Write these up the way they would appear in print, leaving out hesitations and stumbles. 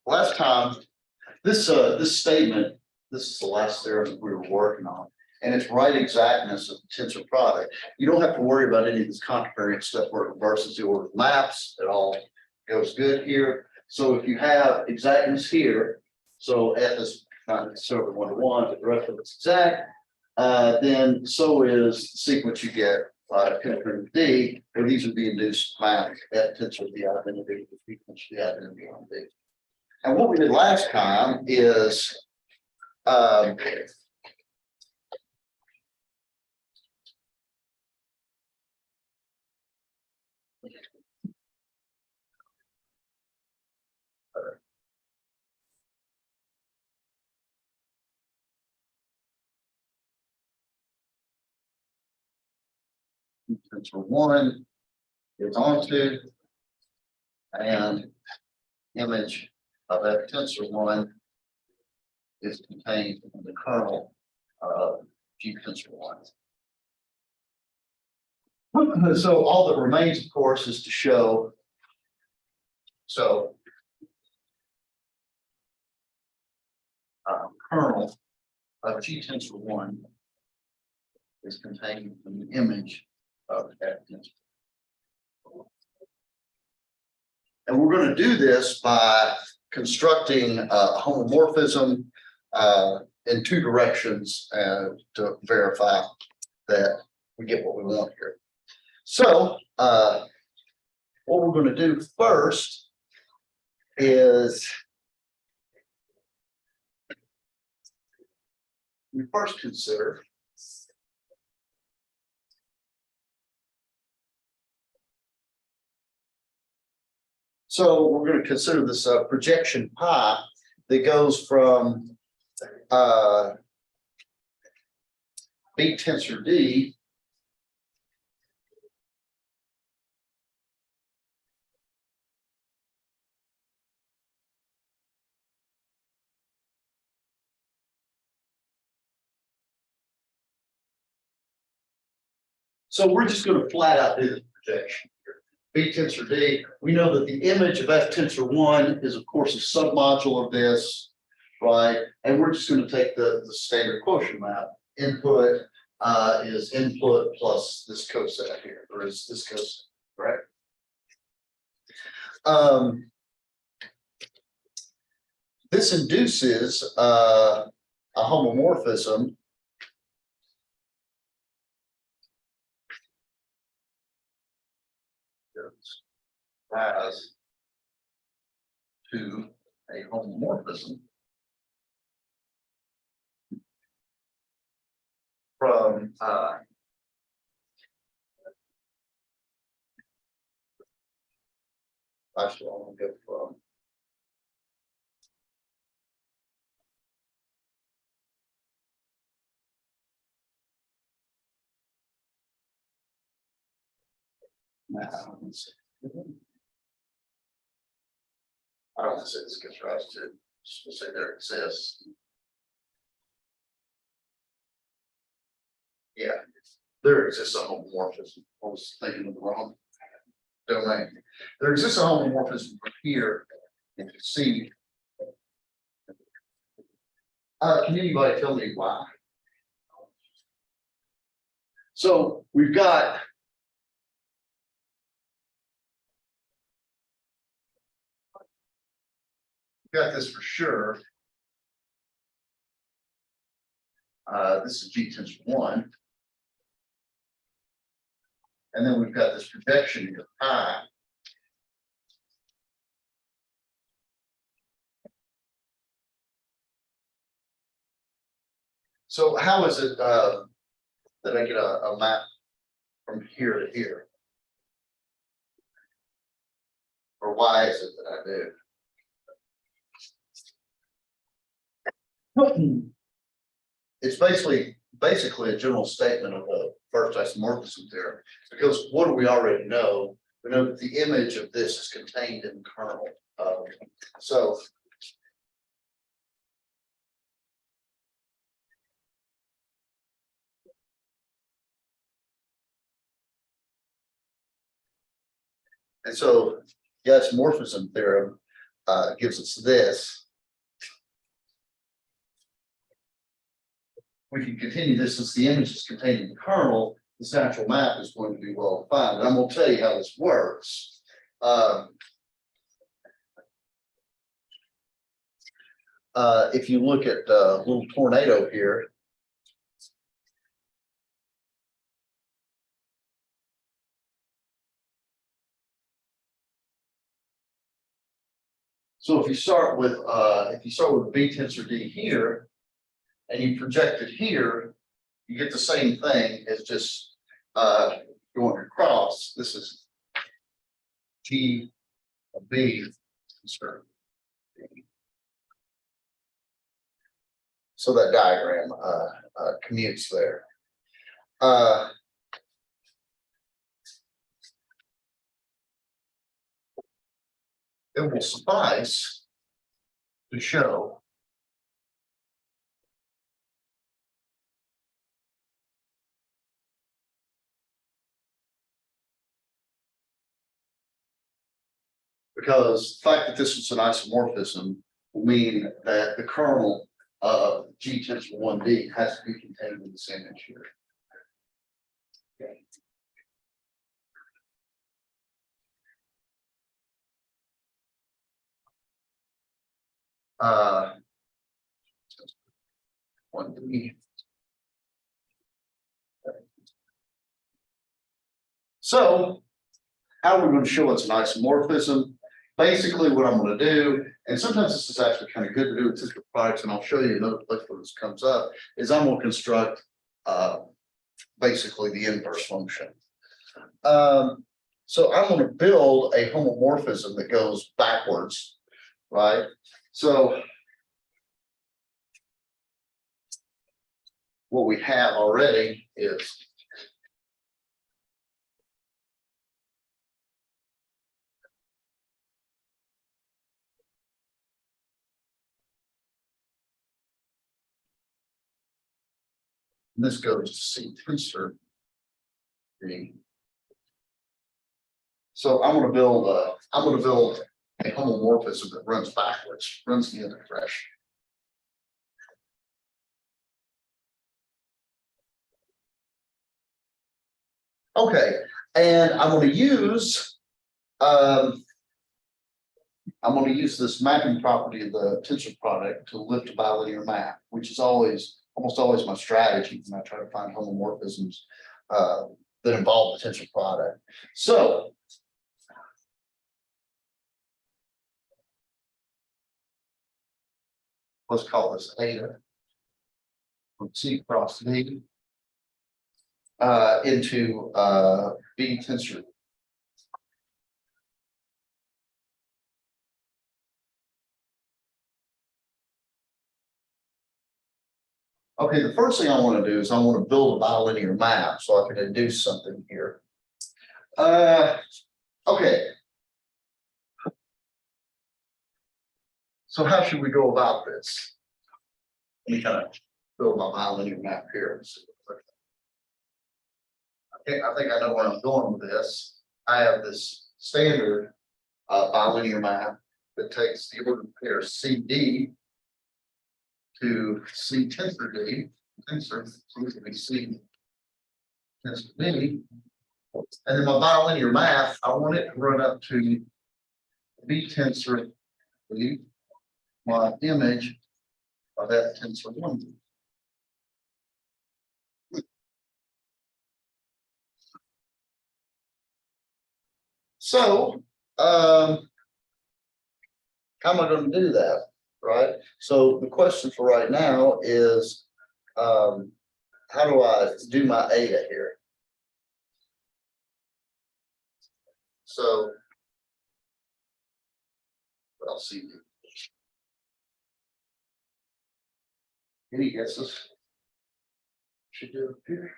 last time, this statement, this is the last theorem that we were working on, and it's right exactness of the tensor product. You don't have to worry about any of this contravariant stuff where it reverses the order of maps. It all goes good here. So if you have exactness here, so F is not sort of 1-to-1, but the rest of it's exact, then so is the sequence you get tensor D, or these would be induced map F tensor the identity, the sequence the identity on D. And what we did last time is tensor 1 is onto and image of F tensor 1 is contained in the kernel of G tensor 1. So all that remains, of course, is to show. So kernel of G tensor 1 is contained in the image of F tensor. And we're going to do this by constructing a homomorphism in two directions to verify that we get what we want here. So what we're going to do first is we first consider so we're going to consider this projection pi that goes from B tensor D so we're just going to flat out do the projection here. B tensor D, we know that the image of F tensor 1 is, of course, a submodule of this, right? And we're just going to take the standard quotient map. Input is input plus this coset here, or is this coset, right? This induces a homomorphism as to a homomorphism from actually I want to go from now. I don't want to say this gets rise to just say there exists. Yeah, there exists a homomorphism. I was thinking of the wrong domain. There exists a homomorphism from here into C. Can anybody tell me why? So we've got this for sure. This is G tensor 1. And then we've got this projection here, pi. So how is it that I get a map from here to here? Or why is it that I do? It's basically a general statement of the first isomorphism theorem, because what do we already know? We know that the image of this is contained in the kernel. So and so, yes, morphism theorem gives us this. We can continue this since the image is contained in the kernel. This natural map is going to be well defined. And I'm going to tell you how this works. If you look at a little tornado here, so if you start with B tensor D here, and you project it here, you get the same thing as just going across. This is G of B tensor D. So that diagram commutes there. It will suffice to show because the fact that this is an isomorphism will mean that the kernel of G tensor 1D has to be contained in this image here. Okay. One D. So, how are we going to show it's an isomorphism? Basically, what I'm going to do, and sometimes this is actually kind of good to do with tensor products, and I'll show you another place where this comes up, is I'm going to construct basically the inverse function. So I'm going to build a homomorphism that goes backwards, right? So what we have already is this goes to C tensor D. So I'm going to build a homomorphism that runs backwards, runs the other direction. Okay, and I'm going to use this mapping property of the tensor product to lift a bilinear map, which is almost always my strategy when I try to find homomorphisms that involve the tensor product. So let's call this eta from C cross D into B tensor. Okay, the first thing I want to do is I want to build a bilinear map so I can induce something here. Okay. So how should we go about this? Let me kind of build my bilinear map here. Okay, I think I know where I'm going with this. I have this standard bilinear map that takes the ordered pair CD to C tensor D. Tensor, so this would be C tensor D. And then my bilinear map, I want it to run up to B tensor D, my image of that tensor 1. So, how am I going to do that? Right. So the question for right now is, how do I do my eta here? So, I'll see. Any guesses? Should do it here.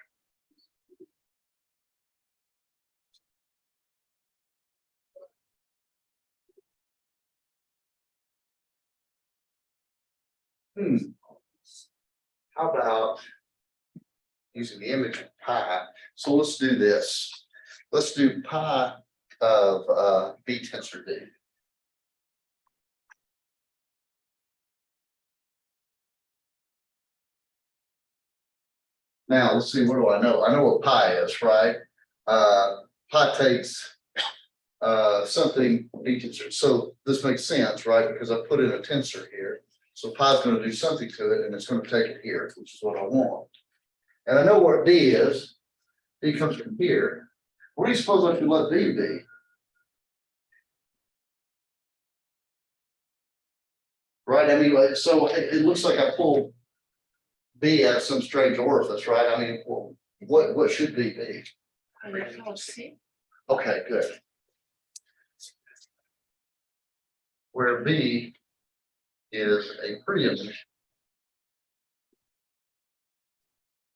How about using the image of pi? So let's do this. Let's do pi of B tensor D. Now, let's see, what do I know? I know what pi is, right? Pi takes something B tensor. So this makes sense, right? Because I put in a tensor here. So pi is going to do something to it and it's going to take it here, which is what I want. And I know what D is. D comes from here. What do you suppose I should let D be? Right, I mean, like, so it looks like I pulled B out of some strange orifice, right? I mean, well, what should B be? Okay, good. Where B is a preimage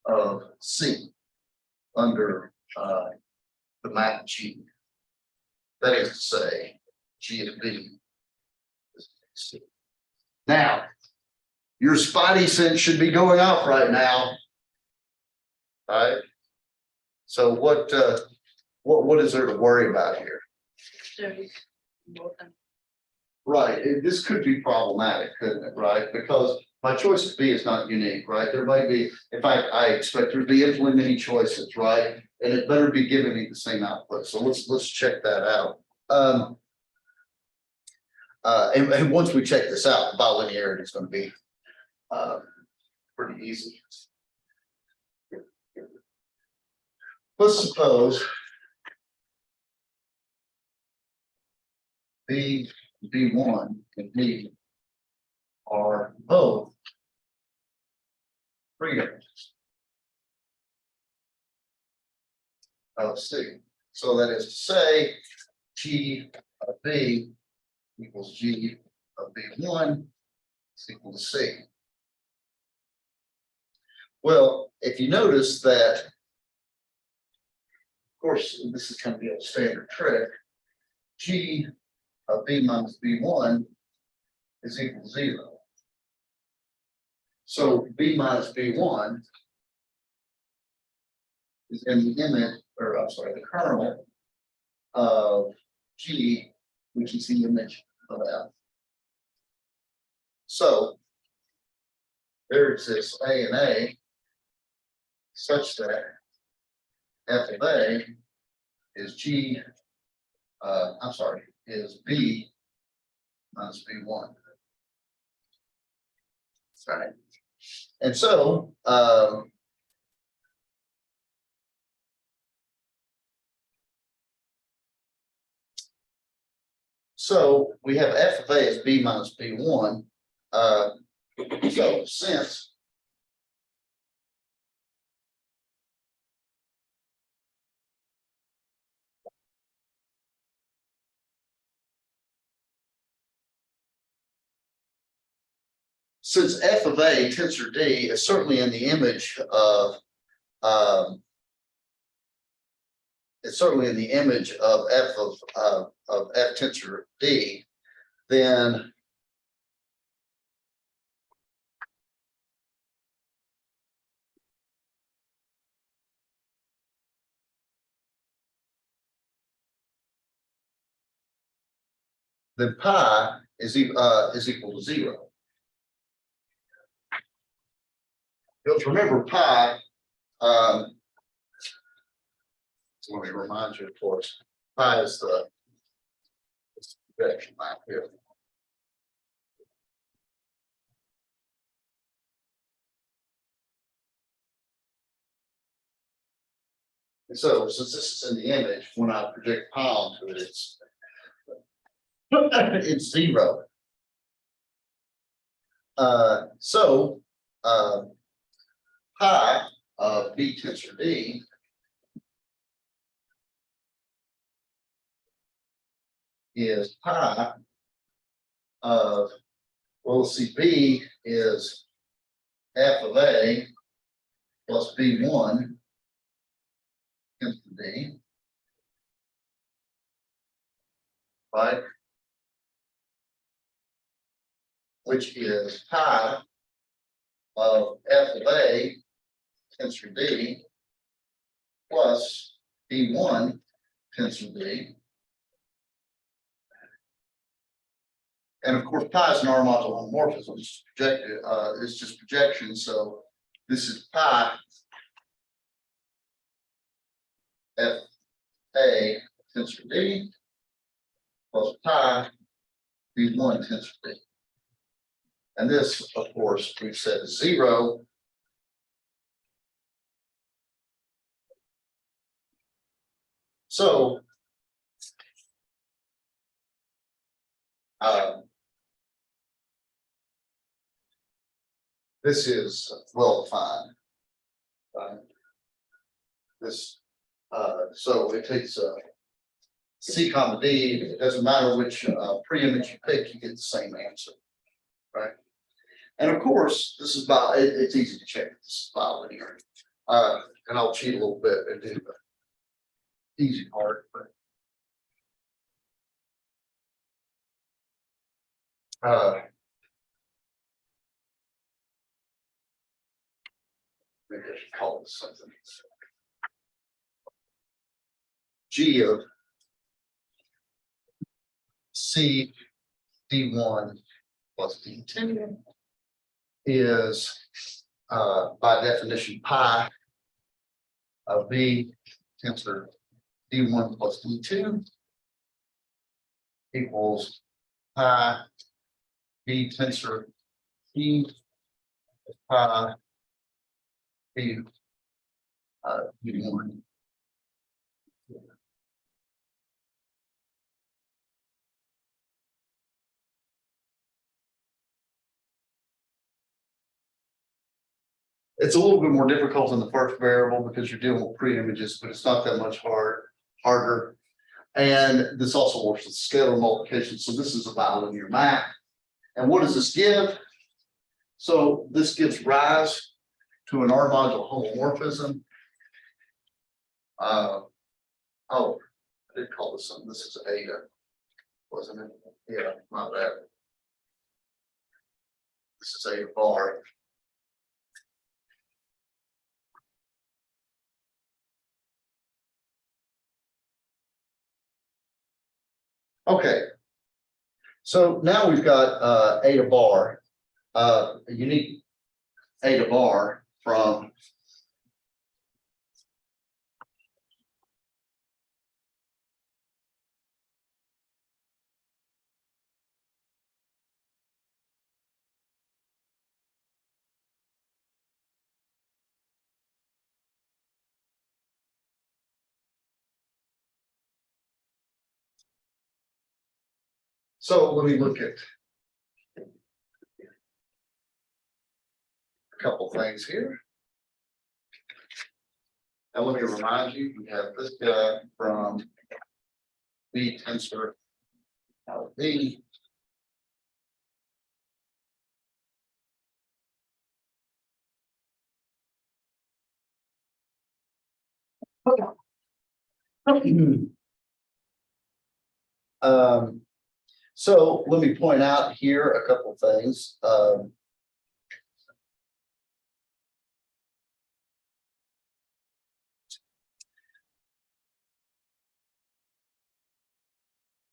of C under the map G. That is to say, G of B is C. Now, your spidey sense should be going off right now. All right. So what is there to worry about here? Right. This could be problematic, couldn't it? Right, because my choice of B is not unique, right? There might be, in fact, I expect there to be infinitely many choices, right? And it better be giving me the same output. So let's check that out. And once we check this out, the bilinearity is going to be pretty easy. Let's suppose B1 and B are both preimages of C. So that is to say, G of B equals G of B1 is equal to C. Well, if you notice that, of course, this is going to be a standard trick, G of B minus B1 is equal to 0. So B minus B1 is in the image, or I'm sorry, the kernel of G, which is the image of F. So there exists A and A such that F of A is G, is B minus B1. Right. And so we have F of A as B minus B1. So since F of A tensor D is certainly in the image of it's certainly in the image of F of F tensor D, then pi is equal to 0. Because remember pi, so let me remind you, of course, pi is the projection line here. And so since this is in the image, when I project pi onto it, it's 0. Pi of B tensor D is pi of, well, let's see, B is F of A plus B1 tensor D, right? Which is pi of F of A tensor D plus B1 tensor D. And of course, pi is an homomorphism. It's projected. It's just projection. So this is pi F A tensor D plus pi B1 tensor D. And this, of course, we've said is 0. So this is well defined. This so it takes C comma D. It doesn't matter which preimage you pick, you get the same answer, right? And of course, this is it's easy to check. This is bilinear. And I'll cheat a little bit and do the easy part, but maybe I should call this something. G of C D1 plus D2 is by definition pi of B tensor D1 plus D2 equals pi B tensor D pi B D1. It's a little bit more difficult in the first variable because you're dealing with pre-images, but it's not that much harder. And this also works with scalar multiplication. So this is a bilinear map. And what does this give? So this gives rise to an R module homomorphism. Oh, I did call this something. This is eta, wasn't it? Yeah, not bad. This is eta bar. Okay, so now we've got eta bar, a unique eta bar from so let me look at a couple things here. And let me remind you, we have this guy from B tensor B. So let me point out here a couple of things.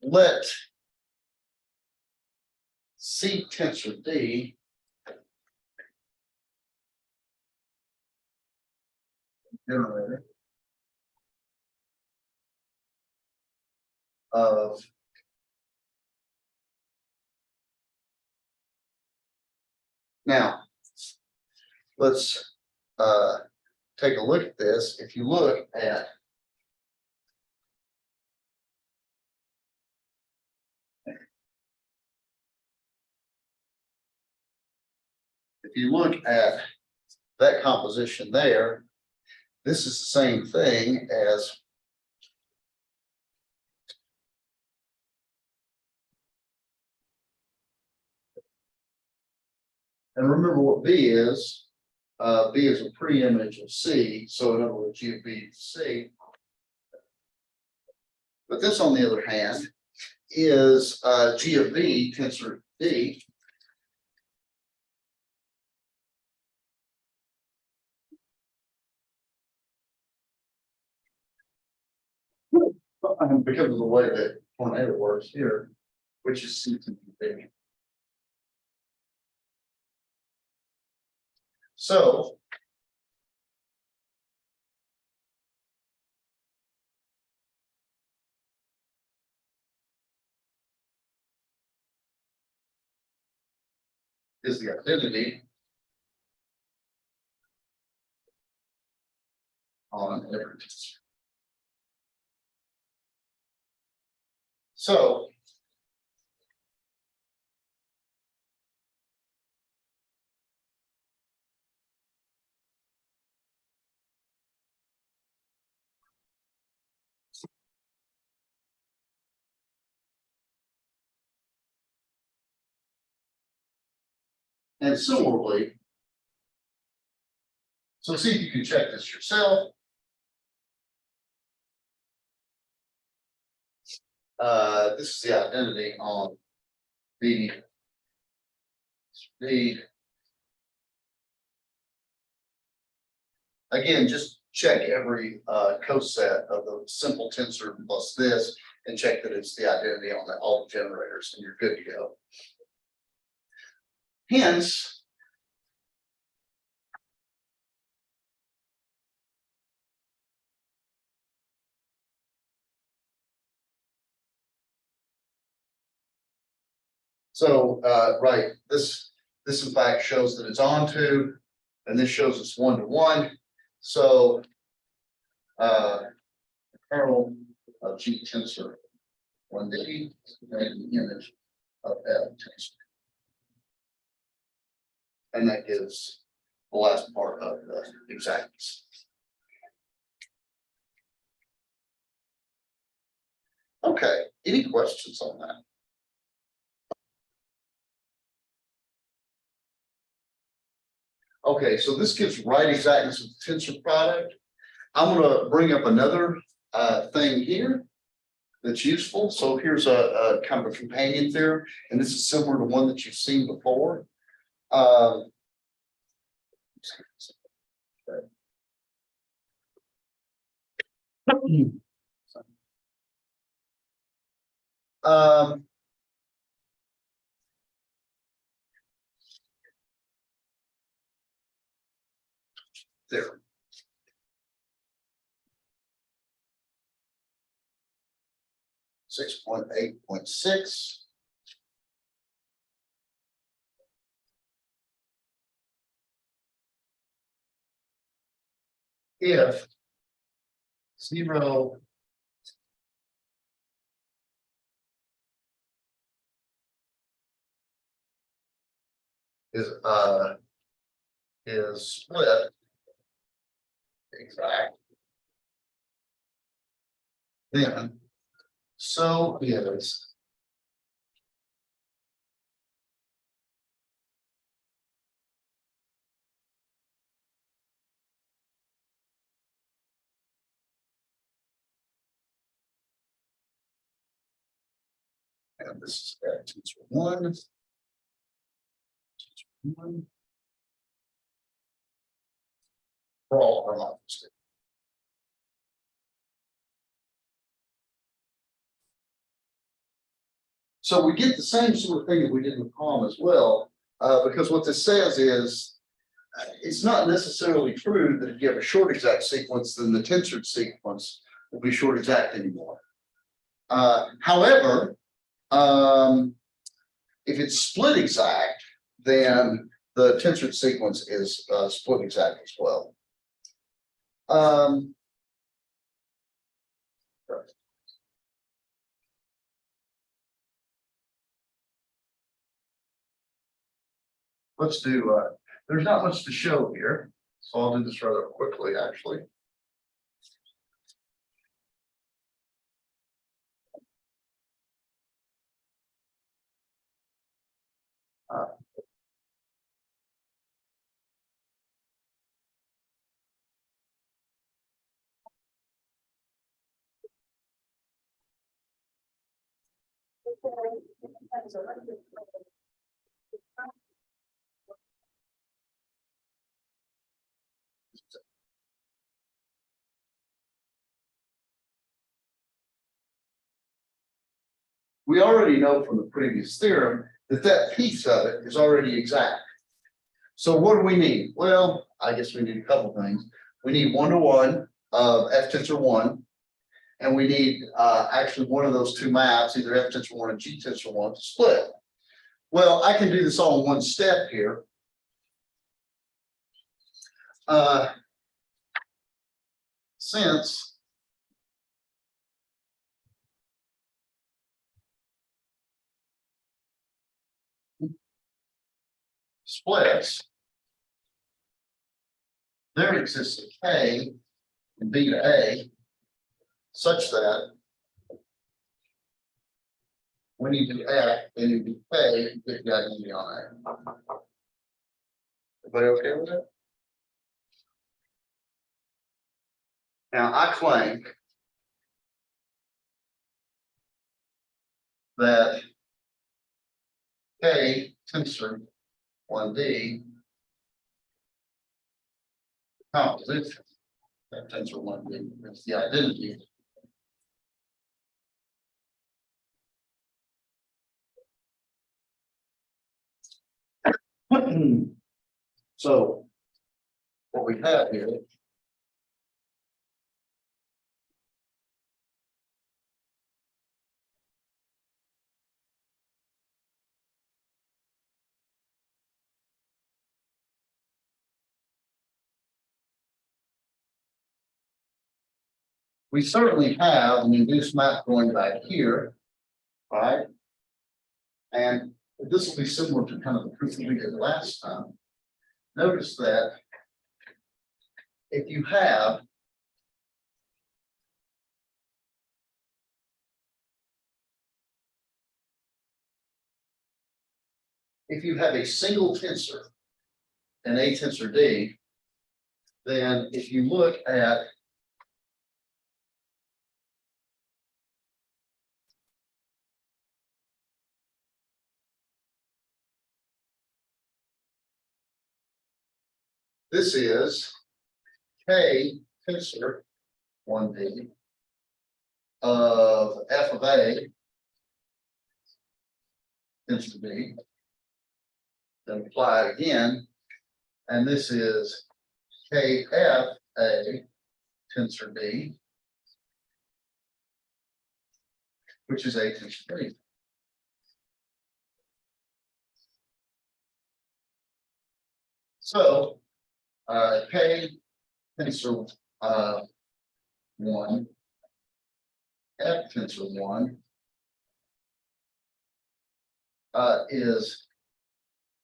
Let C tensor D generator of now let's take a look at this. If you look at that composition there, this is the same thing as and remember what B is. B is a pre-image of C, so in other words, G of B is C. But this, on the other hand, is G of B tensor D. Because of the way that tornado works here, which is C tensor D. So is the identity on every tensor. So and similarly, so see if you can check this yourself. This is the identity on the again, just check every coset of the simple tensor plus this and check that it's the identity on all the generators and you're good to go. Hence, so right, this in fact shows that it's onto, and this shows it's 1-to-1. So the kernel of G tensor 1D and the image of F tensor. And that gives the last part of the exactness. Okay, any questions on that? Okay, so this gives right exactness of the tensor product. I'm going to bring up another thing here that's useful. So here's a kind of a companion theorem, and this is similar to one that you've seen before. There. Six 6.8.6. If 0 is split exact, then so is and this is tensor 1. For all our models. So we get the same sort of thing that we did with COM as well, because what this says is it's not necessarily true that if you have a short exact sequence, then the tensored sequence will be short exact anymore. However, if it's split exact, then the tensored sequence is split exact as well. Let's do, there's not much to show here, so I'll do this rather quickly, actually. We already know from the previous theorem that that piece of it is already exact. So what do we need? Well, I guess we need a couple things. We need 1-to-1 of F tensor 1, and we need actually one of those two maps, either F tensor 1 and G tensor 1, to split. Well, I can do this all in one step here. Since splits, there exists a K and B to A such that when you do F and you do K, you get the identity on A. Everybody okay with that? Now I claim that K tensor 1D composition, that tensor 1D is the identity. So what we have here we certainly have an induced map going back here, right? And this will be similar to kind of the proof we did last time. Notice that if you have a single tensor and A tensor D, then if you look at this is K tensor 1D of F of A tensor B. Then apply it again, and this is KF A tensor B, which is A tensor B. So K tensor 1, F tensor 1 is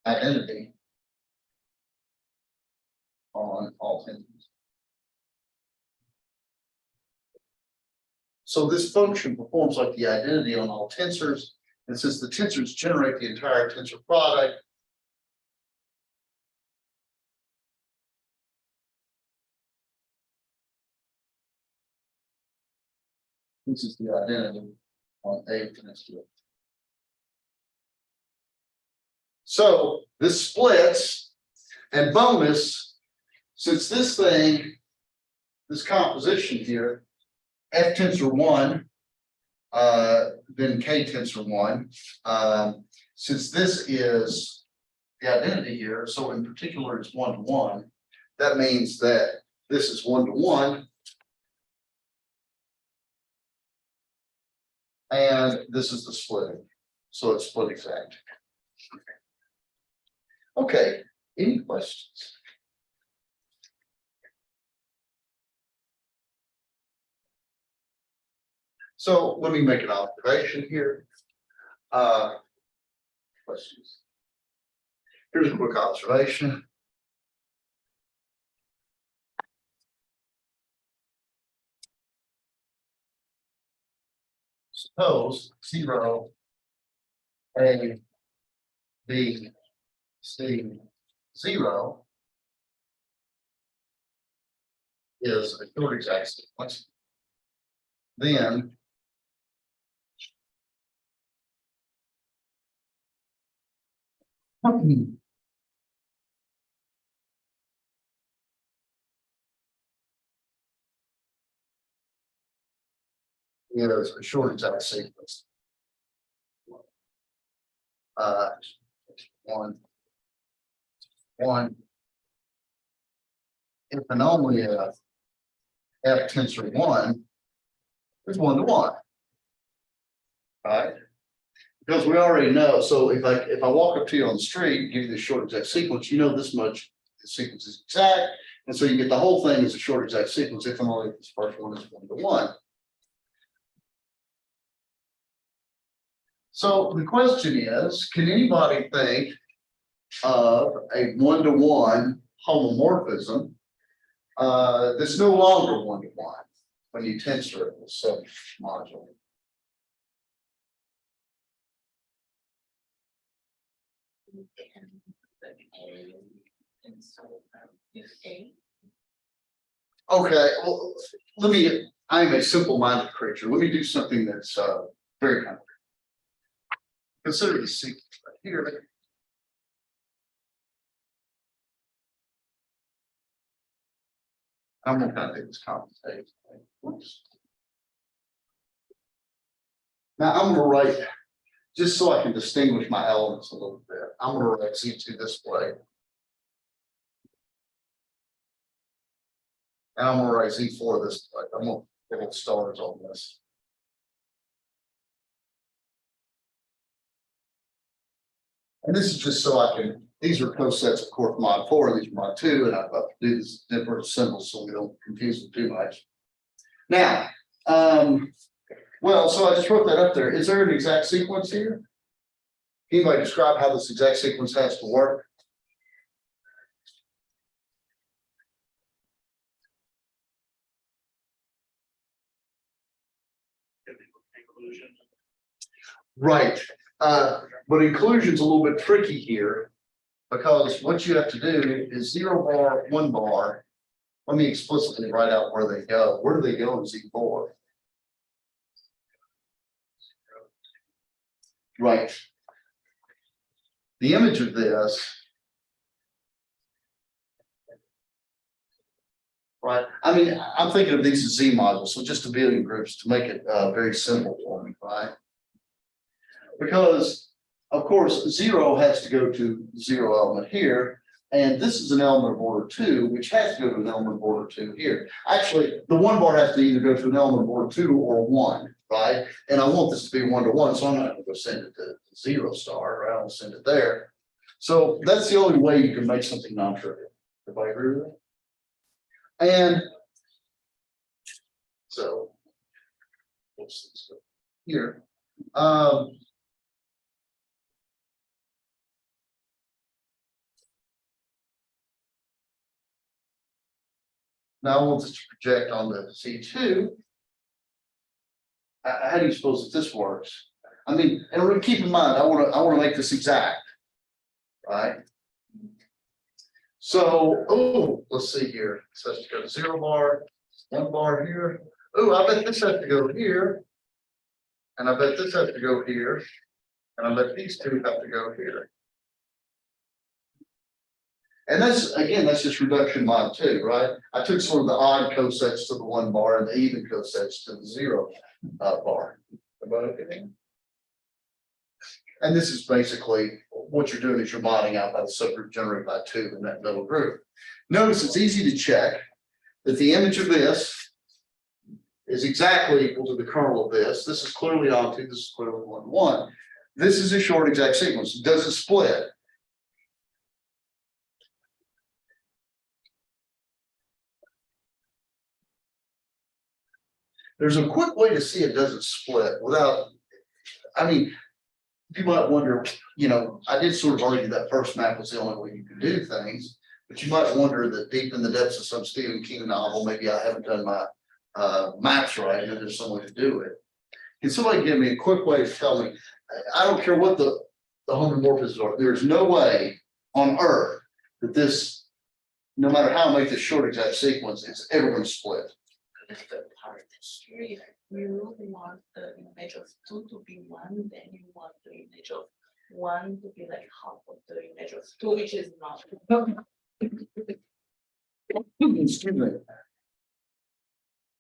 identity on all tensors. So this function performs like the identity on all tensors, and since the tensors generate the entire tensor product, this is the identity on A tensor. So this splits, and bonus, since this thing, this composition here, F tensor 1, then K tensor 1, since this is the identity here, so in particular it's 1 to 1, that means that this is 1 to 1, and this is the splitting, so it's split exact. Okay, any questions? So let me make an observation here. Questions? Here's a quick observation. Suppose 0, A, B, C, 0 is a short exact sequence. Then is a short exact sequence. 1, 1. If and only if F tensor 1 is 1 to 1. Right? Because we already know, so if I walk up to you on the street and give you the short exact sequence, you know this much, the sequence is exact. And so you get the whole thing as a short exact sequence if and only if this first one is 1-to-1. So the question is, can anybody think of a 1-to-1 homomorphism that's no longer 1-to-1 when you tensor it with some module? Okay, well, I'm a simple-minded creature. Let me do something that's very concrete. Consider the sequence right here. I'm gonna kind of take this complicated. Now I'm gonna write, just so I can distinguish my elements a little bit, I'm gonna write Z2 this way. And I'm gonna write Z4 this way. I'm gonna put stars on this. And this is just so I can, these are cosets of course mod 4, these are mod 2, and I've got to do this different symbols so we don't confuse them too much. Now, well, so I just wrote that up there. Is there an exact sequence here? Anybody describe how this exact sequence has to work? Right. But inclusion's a little bit tricky here because what you have to do is 0 bar, 1 bar. Let me explicitly write out where they go. Where do they go in Z4? Right. The image of this, right? I mean, I'm thinking of these as Z modules, so just abelian groups to make it very simple for me, right? Because of course 0 has to go to 0 element here, and this is an element of order 2, which has to go to an element of order 2 here. Actually, the 1 bar has to either go to an element of order 2 or 1, right? And I want this to be 1-to-1, so I'm not going to go send it to 0 star, right? I'll send it there. So that's the only way you can make something non-trivial. Everybody agree with that? And so what's this here? Now I want this to project on the C2. How do you suppose that this works? I mean, and keep in mind, I want to make this exact, right? So, oh, let's see here. So let's go to 0 bar, 1 bar here. Oh, I bet this has to go here, and I bet this has to go here, and I bet these two have to go here. And that's, again, that's just reduction mod 2, right? I took sort of the odd cosets to the 1 bar and the even cosets to the 0 bar. And this is basically what you're doing is you're modding out by the subgroup generated by 2 in that middle group. Notice it's easy to check that the image of this is exactly equal to the kernel of this. This is clearly onto, this is clearly 1-to-1. This is a short exact sequence. It doesn't split. There's a quick way to see it doesn't split without, I mean, you might wonder, you know, I did sort of argue that first map was the only way you can do things, but you might wonder that deep in the depths of some Stephen King novel, maybe I haven't done my maps right and there's some way to do it. Can somebody give me a quick way to tell me, I don't care what the homomorphisms are, there's no way on Earth that this, no matter how I make this short exact sequence, it's ever going to split. You want the image of 2 to be 1, then you want the image of 1 to be like half of the image of 2, which is not. Excuse me.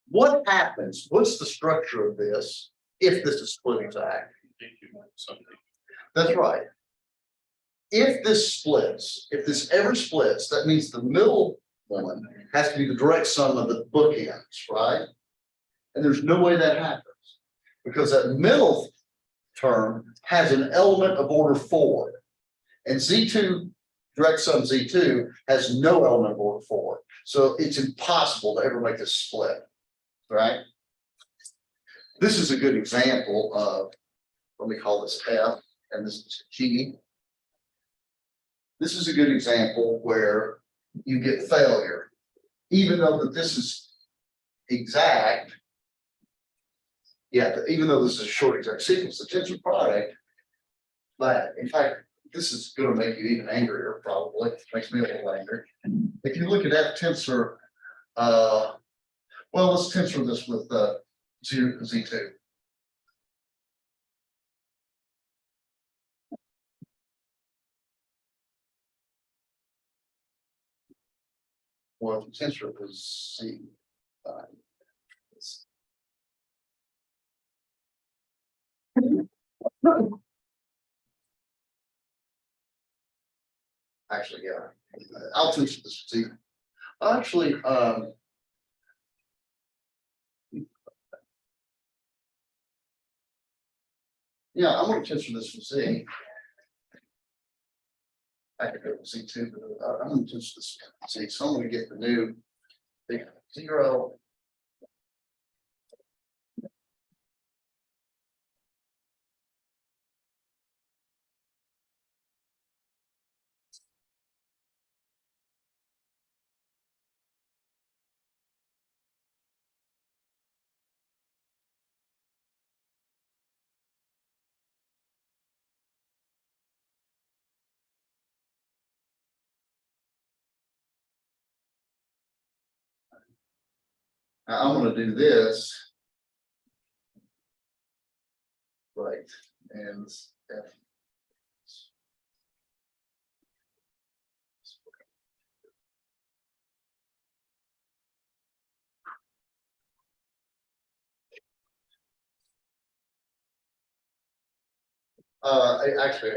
What happens? What's the structure of this if this is split exact? That's right. If this splits, if this ever splits, that means the middle one has to be the direct sum of the bookends, right? And there's no way that happens because that middle term has an element of order 4. And Z2, direct sum Z2 has no element of order 4. So it's impossible to ever make this split, right? This is a good example of, let me call this F, and this is G. This is a good example where you get failure, even though that this is exact. Yeah, even though this is a short exact sequence, the tensor product, but in fact, this is going to make you even angrier, probably. It makes me a little angry. If you look at F tensor, well, let's tensor this with Z2. Well, the tensor was Z. Actually, yeah, I'll tensor this with Z. Actually, yeah, I'm going to tensor this with Z. I could go with Z2, but I'm going to tensor this with Z. So I'm going to get the new big 0. Now I'm going to do this. Right, and F. Actually,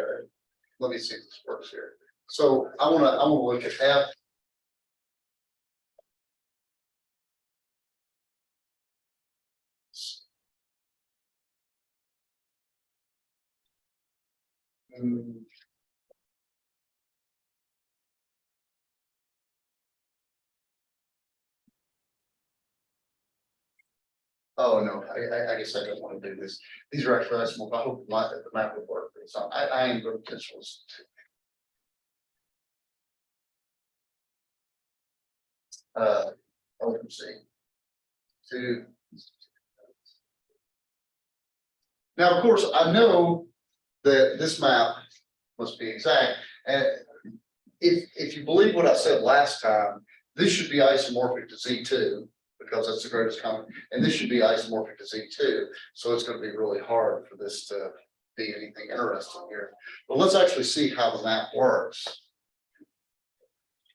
let me see if this works here. So I want to look at F. Oh no, I guess I don't want to do this. These are actually small. I hope the map will work. So I am going to tensor this. Open C. To now, of course, I know that this map must be exact, and if you believe what I said last time, this should be isomorphic to Z2 because that's the greatest common, and this should be isomorphic to Z2. So it's going to be really hard for this to be anything interesting here. But let's actually see how the map works.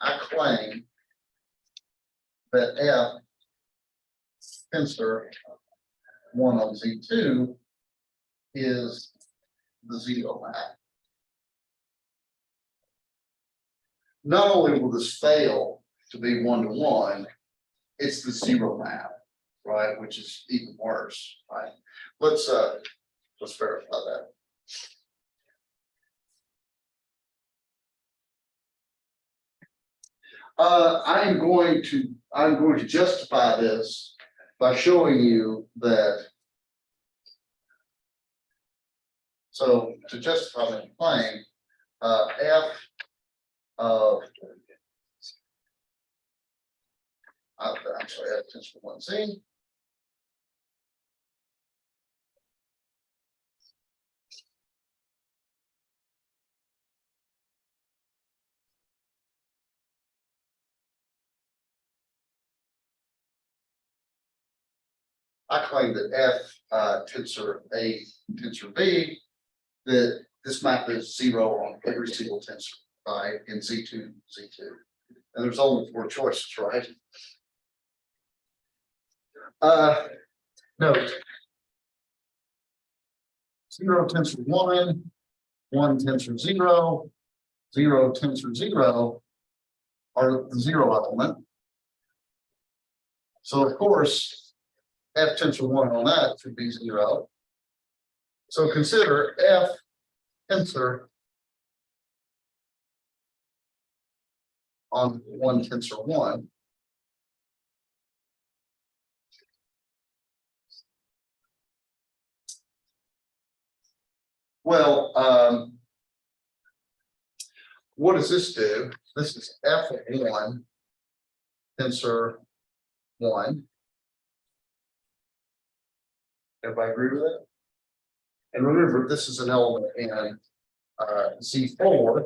I claim that F tensor 1 on Z2 is the 0 map. Not only will this fail to be 1-to-1, it's the 0 map, right? Which is even worse, right? Let's verify that. I'm going to justify this by showing you that. So to justify my claim, F of actually F tensor 1Z. I claim that F tensor A tensor B, that this map is 0 on every single tensor, right? In Z2, Z2. And there's only 4 choices, right? Note 0 tensor 1, 1 tensor 0, 0 tensor 0 are the 0 element. So of course, F tensor 1 on that should be 0. So consider F tensor on one tensor one. Well, what does this do? This is F of one tensor one. Everybody agree with that? And remember, this is an element in Z4.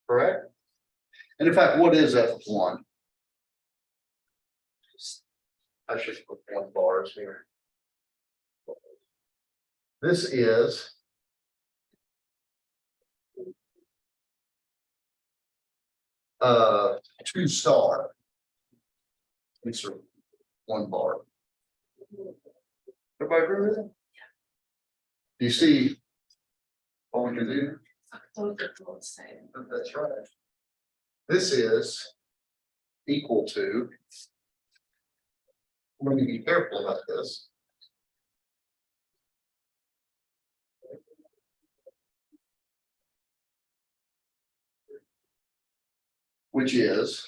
Correct? And in fact, what is F of one? I should put one bars here. This is two star. These are one bar. Everybody agree with that? Do you see what we can do? That's right. This is equal to, let me be careful about this. Which is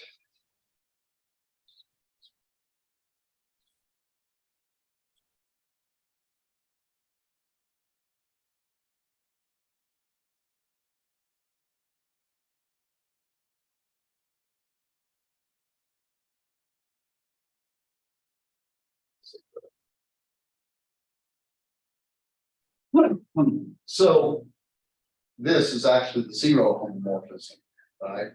so this is actually the zero homomorphism, right?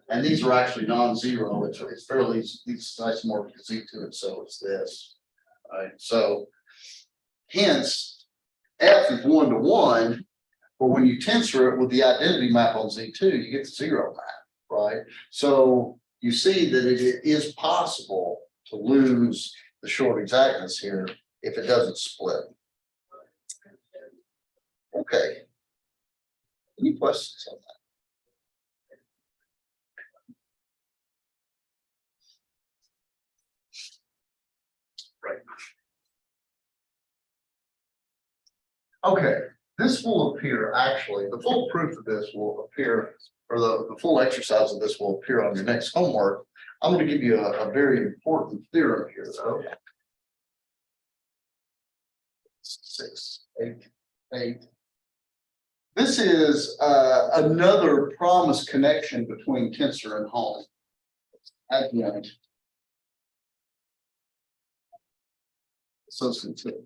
And these are actually non-zero, it's fairly, these isomorphic Z2, so it's this, right? So hence F is 1 to 1, but when you tensor it with the identity map on Z2, you get the zero map, right? So you see that it is possible to lose the short exactness here if it doesn't split. Okay. Any questions on that? Right. Okay, this will appear actually, the full proof of this will appear, or the full exercise of this will appear on your next homework. I'm going to give you a very important theorem here, though. 6, 8, 8. This is another promised connection between tensor and home. Adjoint. Associativity.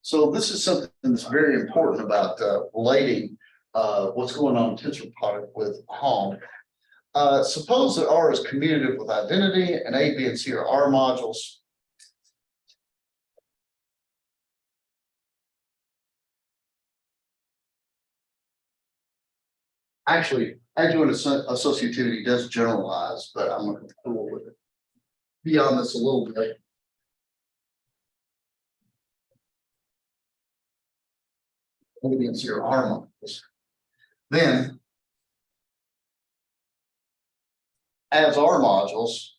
So this is something that's very important about relating what's going on in tensor product with home. Suppose that R is commutative with identity and A, B, and C are R modules. Actually, adjoint associativity does generalize, but I'm going to go with it beyond this a little bit. A, B, and C are R modules. Then, as R modules,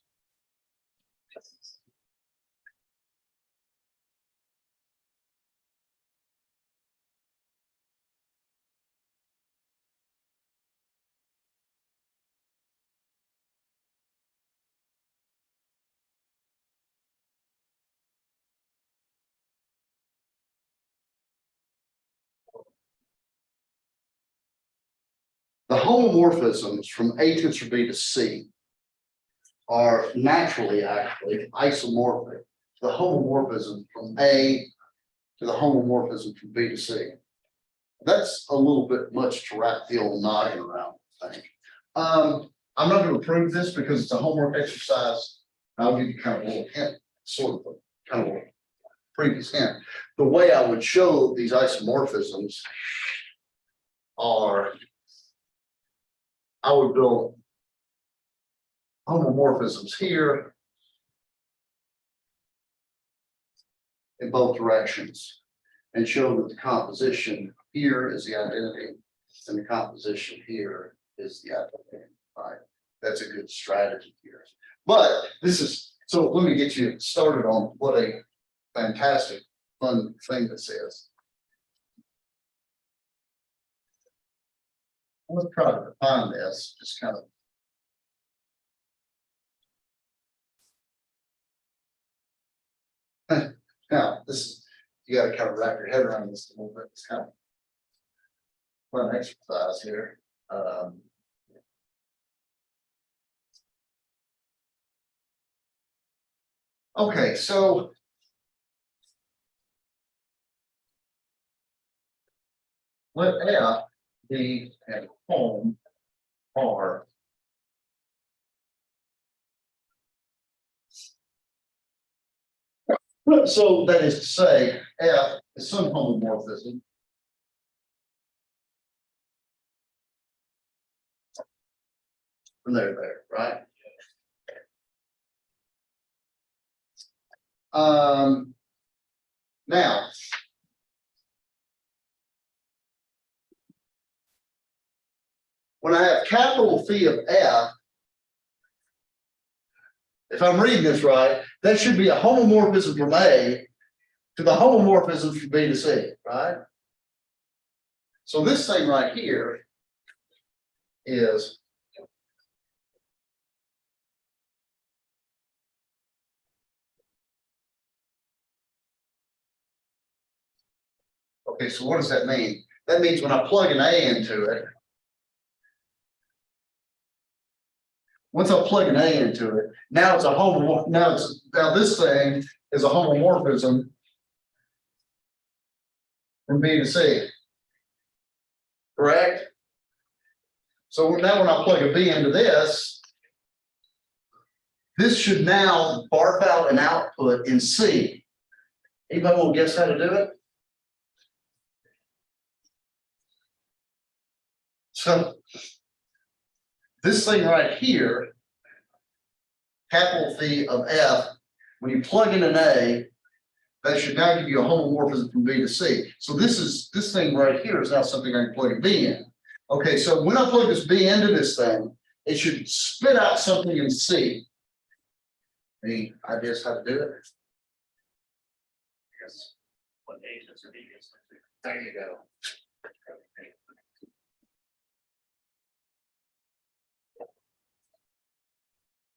the homomorphisms from A tensor B to C are naturally actually isomorphic. The homomorphism from A to the homomorphism from B to C. That's a little bit much to wrap the old noggin around, I think. I'm not going to prove this because it's a homework exercise. I'll give you kind of a little hint, sort of a kind of a previous hint. The way I would show these isomorphisms are, I would build homomorphisms here in both directions and show that the composition here is the identity and the composition here is the identity, right? that's a good strategy here. But this is, so let me get you started on what a fantastic, fun thing this is. Let's try to define this, just kind of. Now, this is, you gotta kind of wrap your head around this a little bit. It's kind of fun exercise here. Okay, so let F be at home R. So that is to say, F is some homomorphism. From there, right? Now. When I have capital Phi of F, if I'm reading this right, that should be a homomorphism from A to the homomorphism from B to C, right? So this thing right here is okay, so what does that mean? That means when I plug an A into it, once I plug an A into it, now it's a homomorph. Now this thing is a homomorphism from B to C. Correct? So now when I plug a B into this should now barf out an output in C. Anybody want to guess how to do it? So this thing right here, capital Phi of F, when you plug in an A, that should now give you a homomorphism from B to C. So this thing right here is now something I can plug a B in. Okay, so when I plug this B into this thing, it should spit out something in C. Any ideas how to do it? Yes. What A is or B is? There you go.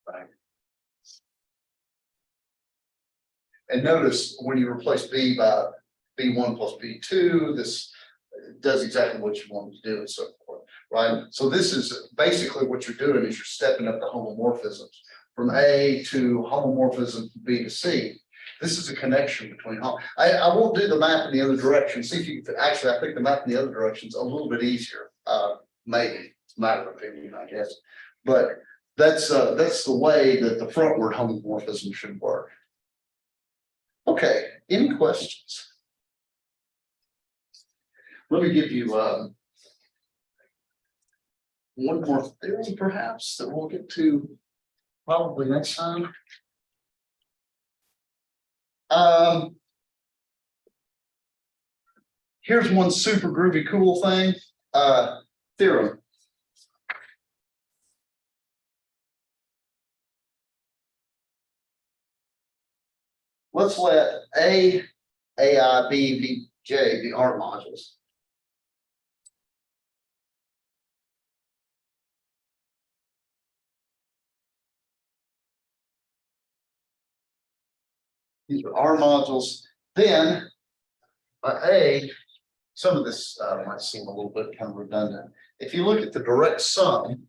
Right. And notice when you replace B by B1 plus B2, this does exactly what you want to do and so forth, right? So this is basically what you're doing is you're stepping up the homomorphisms from A to homomorphism from B to C. This is a connection between I won't do the math in the other direction. See if you can actually I think the math in the other direction is a little bit easier. Maybe it's a matter of opinion, I guess. But that's the way that the frontward homomorphism should work. Okay, any questions? Let me give you one more theory, perhaps, that we'll get to probably next time. Here's one super groovy cool thing. Theorem. Let's let A, AI, B, B, J be art modules. These are R modules. Then A, some of this might seem a little bit kind of redundant. If you look at the direct sum,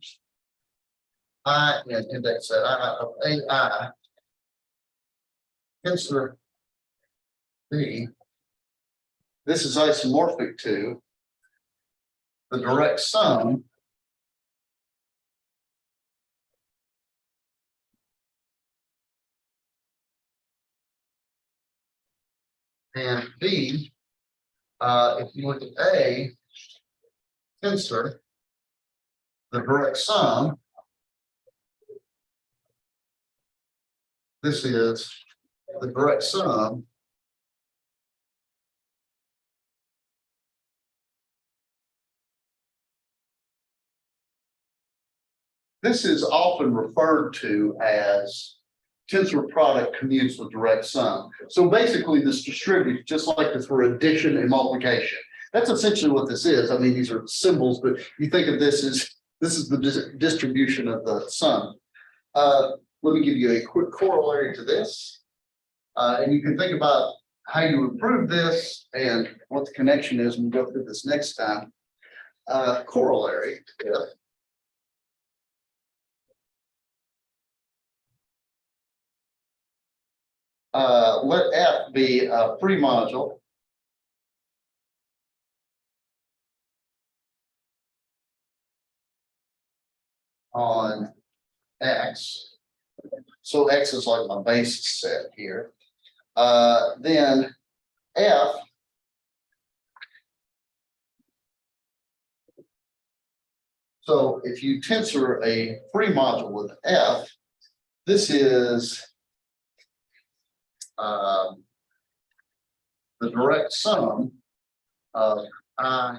I and index set I of AI, tensor B, this is isomorphic to the direct sum and B, if you look at A, tensor, the direct sum, this is the direct sum this is often referred to as tensor product commutes with direct sum. So basically this distributes just like this for addition and multiplication. That's essentially what this is. I mean, these are symbols, but you think of this as, this is the distribution of the sum. Let me give you a quick corollary to this. And you can think about how you improve this and what the connection is when we go through this next time. Corollary. Let F be a free module on X. So X is like my base set here. Then F so if you tensor a free module with F, this is the direct sum of I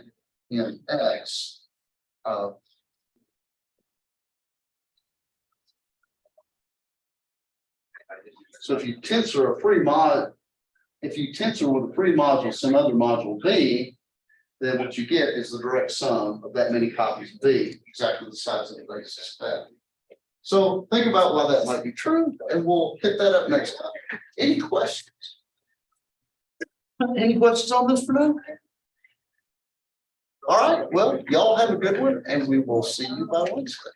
in X of so if you tensor a free mod, if you tensor with a free module some other module B, then what you get is the direct sum of that many copies of B, exactly the size of the basis of that. So think about why that might be true, and we'll pick that up next time. Any questions? Any questions on this for now? All right, well, y'all have a good one, and we will see you by Wednesday.